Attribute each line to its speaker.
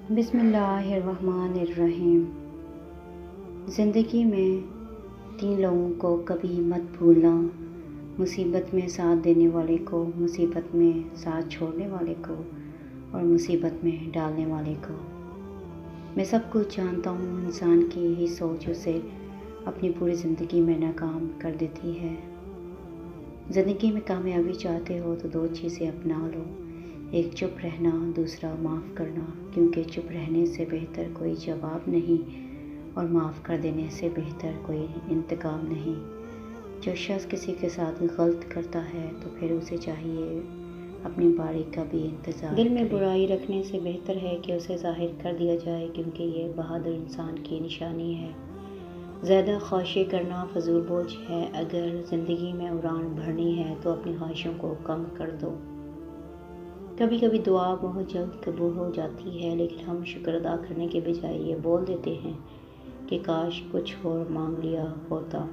Speaker 1: بسم اللہ الرحمن الرحیم۔ زندگی میں 3 لوگوں کو کبھی مت بھولنا: مصیبت میں ساتھ دینے والے کو، مصیبت میں ساتھ چھوڑنے والے کو، اور مصیبت میں ڈالنے والے کو۔ میں سب کچھ جانتا ہوں، انسان کی یہی سوچ اسے اپنی پوری زندگی میں ناکام کر دیتی ہے۔ زندگی میں کامیابی چاہتے ہو تو 2 چیزیں اپنا لو: ایک چپ رہنا، دوسرا معاف کرنا، کیونکہ چپ رہنے سے بہتر کوئی جواب نہیں اور معاف کر دینے سے بہتر کوئی انتقام نہیں۔ جو شخص کسی کے ساتھ غلط کرتا ہے تو پھر اسے چاہیے اپنی باری کا بھی انتظار کرے۔ دل میں برائی رکھنے سے بہتر ہے کہ اسے ظاہر کر دیا جائے، کیونکہ یہ بہادر انسان کی نشانی ہے۔ زیادہ خواہشیں کرنا فضول بوجھ ہے۔ اگر زندگی میں اڑان بھرنی ہے تو اپنی خواہشوں کو کم کر دو۔ کبھی کبھی دعا بہت جلد قبول ہو جاتی ہے، لیکن ہم شکر ادا کرنے کے بجائے یہ بول دیتے ہیں کہ کاش کچھ اور مانگ لیا ہوتا۔